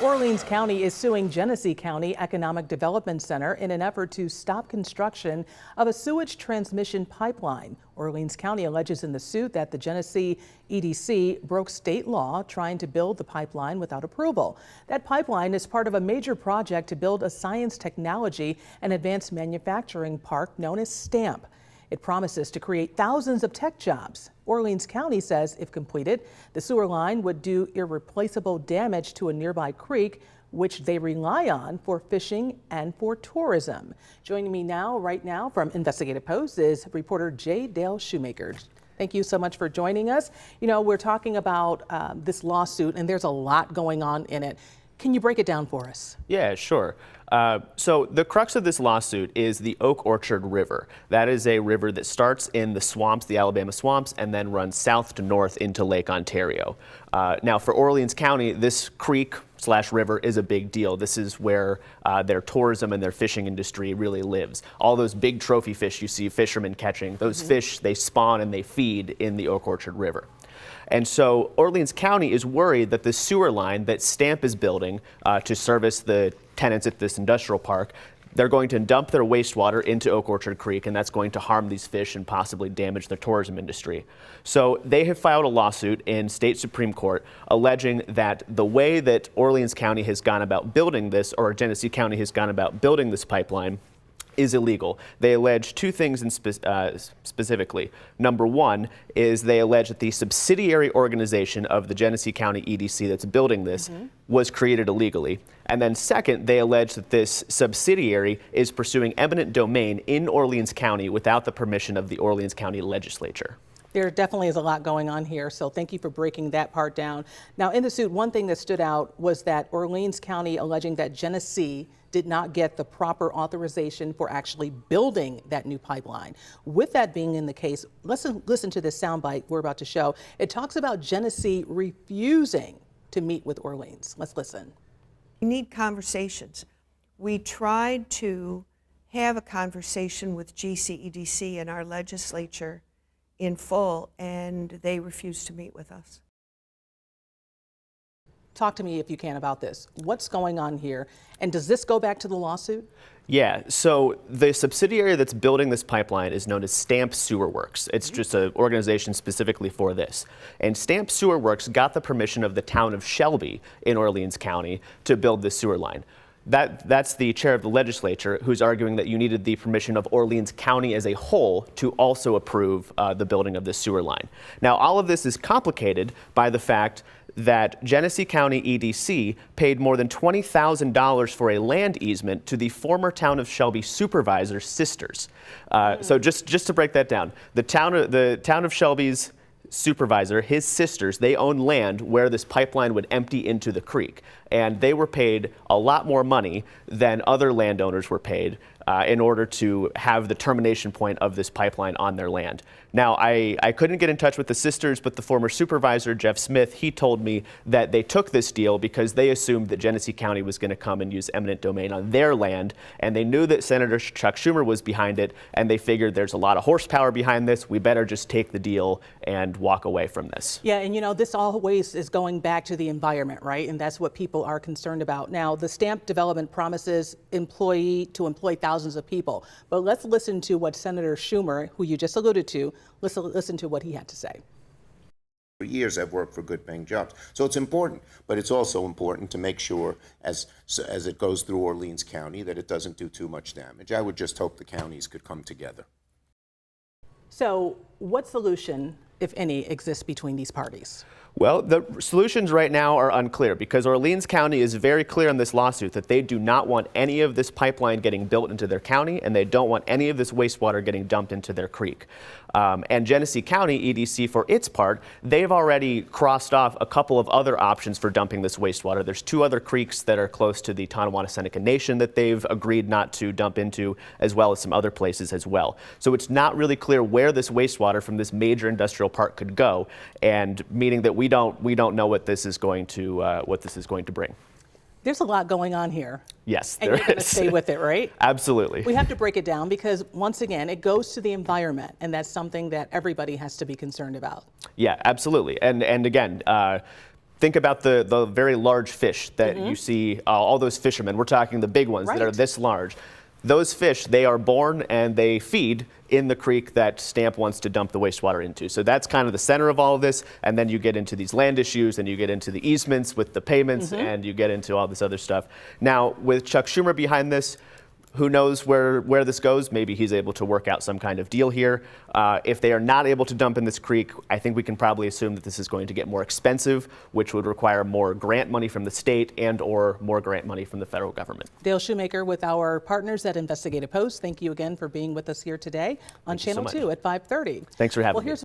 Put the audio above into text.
Orleans County is suing Genesee County Economic Development Center in an effort to stop construction of a sewage transmission pipeline. Orleans County alleges in the suit that the Genesee EDC broke state law trying to build the pipeline without approval. That pipeline is part of a major project to build a science, technology, and advanced manufacturing park known as STAMP. It promises to create thousands of tech jobs. Orleans County says if completed, the sewer line would do irreplaceable damage to a nearby creek, which they rely on for fishing and for tourism. Joining me right now from Investigative Post is reporter J-Dale Shoemaker. Thank you so much for joining us. You know, we're talking about this lawsuit and there's a lot going on in it. Can you break it down for us? Yeah, sure. So the crux of this lawsuit is the Oak Orchard River. That is a river that starts in the swamps, the Alabama swamps, and then runs south to north into Lake Ontario. Now for Orleans County, this creek/river is a big deal. This is where their tourism and their fishing industry really lives. All those big trophy fish you see fishermen catching, those fish, they spawn and they feed in the Oak Orchard River. And so Orleans County is worried that the sewer line that STAMP is building to service the tenants at this industrial park, they're going to dump their wastewater into Oak Orchard Creek, and that's going to harm these fish and possibly damage the tourism industry. So they have filed a lawsuit in state Supreme Court alleging that the way that Orleans County has gone about building this, or Genesee County has gone about building this pipeline, is illegal. They allege two things specifically. Number one is they allege that the subsidiary organization of the Genesee County EDC that's building this was created illegally. And then second, they allege that this subsidiary is pursuing eminent domain in Orleans County without the permission of the Orleans County legislature. There definitely is a lot going on here, so thank you for breaking that part down. Now, in the suit, one thing that stood out was that Orleans County alleging that Genesee did not get the proper authorization for actually building that new pipeline. With that being in the case, listen to this soundbite we're about to show. It talks about Genesee refusing to meet with Orleans. Let's listen. We need conversations. We tried to have a conversation with GCEDC and our legislature in full, and they refused to meet with us. Talk to me if you can about this. What's going on here? And does this go back to the lawsuit? Yeah, so the subsidiary that's building this pipeline is known as STAMP Sewer Works. It's just an organization specifically for this. And STAMP Sewer Works got the permission of the town of Shelby in Orleans County to build this sewer line. That's the chair of the legislature who's arguing that you needed the permission of Orleans County as a whole to also approve the building of this sewer line. Now, all of this is complicated by the fact that Genesee County EDC paid more than $20,000 for a land easement to the former town of Shelby supervisor's sisters. So just to break that down, the town of Shelby's supervisor, his sisters, they own land where this pipeline would empty into the creek. And they were paid a lot more money than other landowners were paid in order to have the termination point of this pipeline on their land. Now, I couldn't get in touch with the sisters, but the former supervisor, Jeff Smith, he told me that they took this deal because they assumed that Genesee County was going to come and use eminent domain on their land, and they knew that Senator Chuck Schumer was behind it, and they figured there's a lot of horsepower behind this. We better just take the deal and walk away from this. Yeah, and you know, this always is going back to the environment, right? And that's what people are concerned about. Now, the STAMP development promises to employ thousands of people. But let's listen to what Senator Schumer, who you just alluded to, listen to what he had to say. For years, I've worked for good-paying jobs. So it's important, but it's also important to make sure, as it goes through Orleans County, that it doesn't do too much damage. I would just hope the counties could come together. So what solution, if any, exists between these parties? Well, the solutions right now are unclear because Orleans County is very clear in this lawsuit that they do not want any of this pipeline getting built into their county, and they don't want any of this wastewater getting dumped into their creek. And Genesee County EDC, for its part, they've already crossed off a couple of other options for dumping this wastewater. There's two other creeks that are close to the Tonawanda-Seneca Nation that they've agreed not to dump into, as well as some other places as well. So it's not really clear where this wastewater from this major industrial park could go, and meaning that we don't know what this is going to bring. There's a lot going on here. Yes, and there you're going to is. stay with it, right? Absolutely. We have to break it down because, once again, it goes to the environment, and that's something that everybody has to be concerned about. Yeah, absolutely. And again, think about the very large fish that you see, all those fishermen. We're talking the big ones that are Right. this large. Those fish, they are born and they feed in the creek that Stamp wants to dump the wastewater into. So that's kind of the center of all of this. And then you get into these land issues and you get into the easements with the payments and you get into all this other stuff. Now, with Chuck Schumer behind this, who knows where this goes? Maybe he's able to work out some kind of deal here. If they are not able to dump in this creek, I think we can probably assume that this is going to get more expensive, which would require more grant money from the state and or more grant money from the federal government. Dale Shoemaker with our partners at Investigative Post. Thank you again for being with us here today on Thank you so Channel much. 2 at 5:30. Thanks for having Well, me. here's